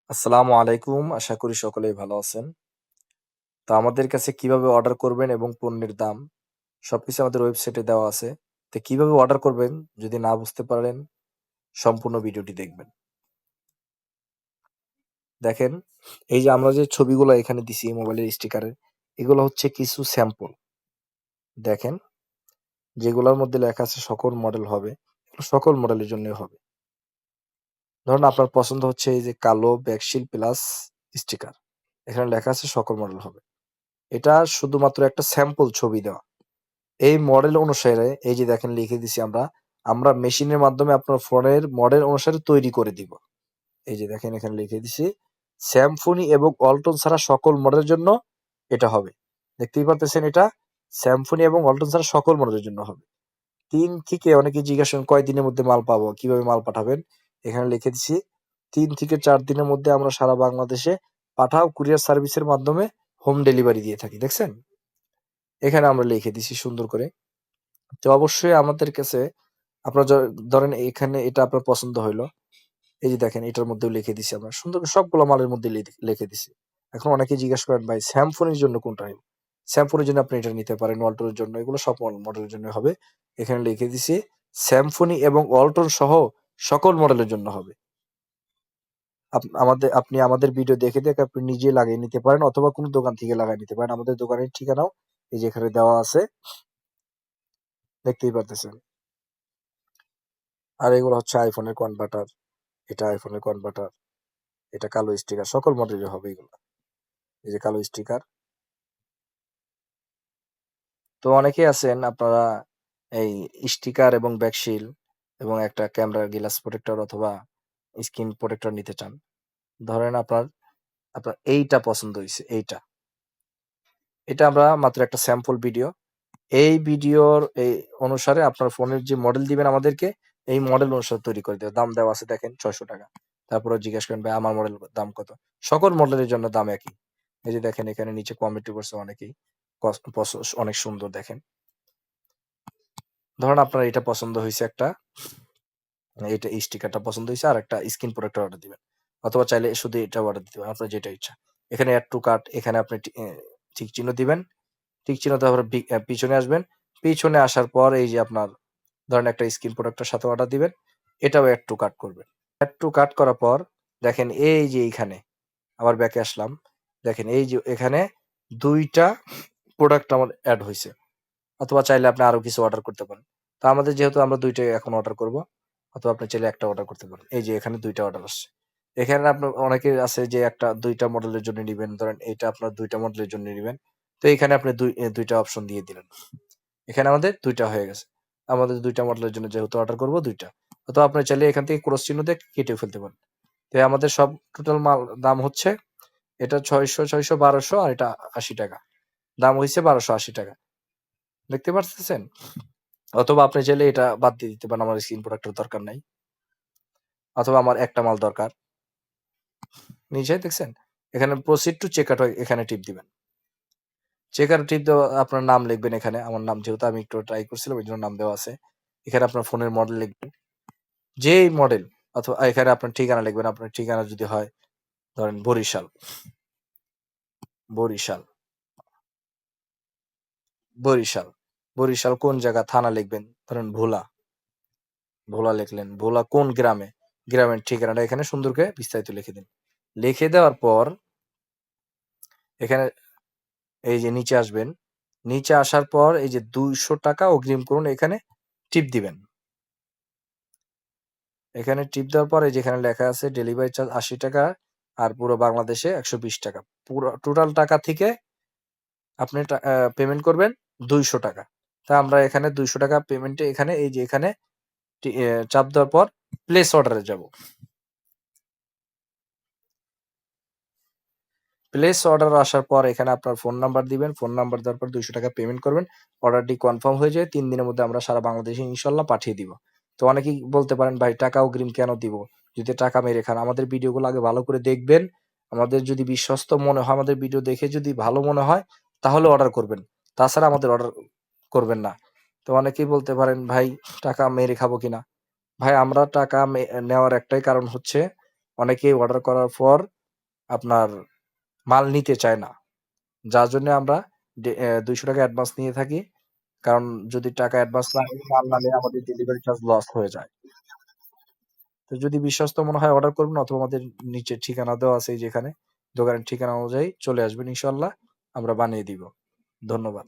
আসসালামু আলাইকুম। আশা করি সকলেই ভালো আছেন। তো আমাদের কাছে কিভাবে অর্ডার করবেন এবং পণ্যের দাম সবকিছু আমাদের ওয়েবসাইটে দেওয়া আছে। তো কিভাবে অর্ডার করবেন যদি না বুঝতে পারেন সম্পূর্ণ ভিডিওটি দেখবেন। দেখেন এই যে আমরা যে ছবিগুলো এখানে দিছি মোবাইলের স্টিকারে এগুলো হচ্ছে কিছু স্যাম্পল। দেখেন যেগুলোর মধ্যে লেখা আছে সকল মডেল হবে। এগুলো সকল মডেলের জন্য হবে। ধরুন আপনার পছন্দ হচ্ছে এই যে কালো ব্যাকশিল প্লাস স্টিকার। এখানে লেখা আছে সকল মডেল হবে। এটা শুধুমাত্র একটা স্যাম্পল ছবি দেওয়া। এই মডেল অনুসারে এই যে দেখেন লিখে দিছি আমরা মেশিনের মাধ্যমে আপনার ফোনের মডেল অনুসারে তৈরি করে দিব। এই যে দেখেন এখানে লিখে দিছি স্যামফোনি এবং অল্টন ছাড়া সকল মডেলের জন্য এটা হবে। দেখতেই পারতেছেন এটা স্যামফোনি এবং অল্টন ছাড়া সকল মডেলের জন্য হবে। ৩ থেকে অনেকে জিজ্ঞাসা করেন কয় দিনের মধ্যে মাল পাবো, কিভাবে মাল পাঠাবেন? এখানে লিখে দিছি ৩ থেকে ৪ দিনের মধ্যে আমরা সারা বাংলাদেশে পাঠাও কুরিয়ার সার্ভিসের মাধ্যমে হোম ডেলিভারি দিয়ে থাকি। দেখছেন? এখানে আমরা লিখে দিছি সুন্দর করে। তো অবশ্যই আমাদের কাছে আপনার ধরেন এখানে এটা আপনার পছন্দ হইলো। এই যে দেখেন এটার মধ্যেও লিখে দিছি আমরা। সুন্দর করে সবগুলো মালের মধ্যে লিখে দিছি। এখন অনেকে জিজ্ঞাসা করেন ভাই স্যামফোনের জন্য কোনটা নিব? স্যামফোনের জন্য আপনি এটা নিতে পারেন, ওয়ালটনের জন্য এগুলো সব মডেলের জন্য হবে। এখানে লিখে দিছি স্যামফোনি এবং ওয়ালটন সহ সকল মডেলের জন্য হবে। আপনি আমাদের ভিডিও দেখে আপনি নিজে লাগিয়ে নিতে পারেন অথবা কোনো দোকান থেকে লাগিয়ে নিতে পারেন। আমাদের দোকানের ঠিকানাও এই যে এখানে দেওয়া আছে। দেখতেই পারতেছেন। আর এগুলো হচ্ছে আইফোনের কনভার্টার। এটা আইফোনের কনভার্টার, এটা কালো স্টিকার, সকল মডেলের হবে এগুলো। এই যে কালো স্টিকার। তো অনেকেই আছেন আপনারা এই স্টিকার এবং ব্যাকশিল এবং একটা ক্যামেরার গ্লাস প্রোটেক্টর অথবা স্ক্রিন প্রোটেক্টর নিতে চান। ধরেন আপনার আপনার এইটা পছন্দ হয়েছে, এটা আমরা মাত্র একটা স্যাম্পল ভিডিও। এই ভিডিওর এই অনুসারে আপনার ফোনের যে মডেল দিবেন আমাদেরকে এই মডেল অনুসারে তৈরি করে দেবে। দাম দেওয়া আছে দেখেন ৬০০ টাকা। তারপরে জিজ্ঞেস করেন ভাই আমার মডেল দাম কত? সকল মডেলের জন্য দাম একই। এই যে দেখেন এখানে নিচে কমেন্ট করছে অনেকেই, অনেক সুন্দর দেখেন। ধরুন আপনার এটা পছন্দ হয়েছে একটা, এটা স্টিকারটা পছন্দ হয়েছে আর একটা স্ক্রিন প্রোটেক্টর অর্ডার দিবেন, অথবা চাইলে শুধু এটা অর্ডার দিতে পারেন, আপনার যেটা ইচ্ছা। এখানে অ্যাড টু কার্ট, এখানে আপনি ঠিক চিহ্ন দিবেন। ঠিক চিহ্ন তারপরে পিছনে আসবেন। পিছনে আসার পর এই যে আপনার ধরেন একটা স্ক্রিন প্রোটেক্টর সাথে অর্ডার দিবেন, এটাও অ্যাড টু কার্ট করবেন। অ্যাড টু কার্ট করার পর দেখেন এই যে এইখানে আবার ব্যাকে আসলাম। দেখেন এই যে এখানে ২ টা প্রোডাক্ট আমার এড হইছে। অথবা চাইলে আপনি আরো কিছু অর্ডার করতে পারেন। তো আমাদের যেহেতু আমরা ২ টাই এখন অর্ডার করব, অথবা আপনি চাইলে একটা অর্ডার করতে পারেন। এই যে এখানে ২ টা অর্ডার আসছে। এখানে আপনার অনেকের আছে যে ২ টা মডেলের জন্য নিবেন। ধরেন এটা আপনার ২ টা মডেলের জন্য নিবেন। তো এখানে আপনি ২ টা অপশন দিয়ে দিলেন। এখানে আমাদের ২ টা হয়ে গেছে। আমাদের ২ টা মডেলের জন্য যেহেতু অর্ডার করব ২ টা। অথবা আপনি চাইলে এখান থেকে ক্রস চিহ্ন দিয়ে কেটেও ফেলতে পারেন। তো আমাদের সব টোটাল মাল দাম হচ্ছে এটা ৬০০, ১২০০ আর এটা ৳৮০। দাম হইছে ৳১২৮০। দেখতে পারতেছেন? অথবা আপনি চাইলে এটা বাদ দিয়ে দিতে পারেন, আমার স্ক্রিন প্রোটেক্টর দরকার নাই। অথবা আমার একটা মাল দরকার। নিচে দেখছেন? এখানে প্রসিড টু চেকআউট এখানে টিপ দিবেন। চেকআউট টিপ দেওয়া আপনার নাম লিখবেন এখানে। আমার নাম যেহেতু আমি একটু ট্রাই করছিলাম এজন্য নাম দেওয়া আছে। এখানে আপনার ফোনের মডেল লিখবেন। যেই মডেল অথবা এখানে আপনার ঠিকানা লিখবেন। আপনার ঠিকানা যদি হয় ধরেন বরিশাল, বরিশাল, বরিশাল। বরিশাল কোন জায়গা থানা লিখবেন। ধরেন ভোলা, ভোলা লিখলেন। ভোলা কোন গ্রামে? গ্রামের ঠিকানাটা এখানে সুন্দর করে বিস্তারিত লিখে দিন। লিখে দেওয়ার পর এখানে এই যে নিচে আসবেন। নিচে আসার পর এই যে ৳২০০ অগ্রিম করুন এখানে টিপ দিবেন। এখানে টিপ দেওয়ার পর এই যে এখানে লেখা আছে ডেলিভারি চার্জ ৳৮০ আর পুরো বাংলাদেশে ৳১২০। পুরো টোটাল টাকা থেকে আপনি পেমেন্ট করবেন ৳২০০। তা আমরা এখানে ৳২০০ পেমেন্টে এখানে এই যে এখানে চাপ দেওয়ার পর প্লেস অর্ডারে যাব। প্লেস অর্ডার আসার পর এখানে আপনার ফোন নাম্বার দিবেন। ফোন নাম্বার দেওয়ার পর ৳২০০ পেমেন্ট করবেন। অর্ডারটি কনফার্ম হয়ে যায় ৩ দিনের মধ্যে আমরা সারা বাংলাদেশে ইনশাল্লাহ পাঠিয়ে দিব। তো অনেকেই বলতে পারেন ভাই টাকা অগ্রিম কেন দিব? যদি টাকা মেরে খান। আমাদের ভিডিওগুলো আগে ভালো করে দেখবেন। আমাদের যদি বিশ্বস্ত মনে হয়, আমাদের ভিডিও দেখে যদি ভালো মনে হয় তাহলে অর্ডার করবেন। তাছাড়া আমাদের অর্ডার করবেন না। তো অনেকেই বলতে পারেন ভাই টাকা মেরে খাবো কিনা? ভাই আমরা টাকা নেওয়ার একটাই কারণ হচ্ছে অনেকেই অর্ডার করার পর আপনার মাল নিতে চায় না। যার জন্য আমরা ৳200 অ্যাডভান্স নিয়ে থাকি। কারণ যদি টাকা অ্যাডভান্স না নিয়ে মাল না নিয়ে আমাদের ডেলিভারি চার্জ লস হয়ে যায়। তো যদি বিশ্বস্ত মনে হয় অর্ডার করবেন অথবা আমাদের নিচে ঠিকানা দেওয়া আছে এই যে এখানে। দোকানের ঠিকানা অনুযায়ী চলে আসবেন ইনশাআল্লাহ। আমরা বানিয়ে দিব। ধন্যবাদ।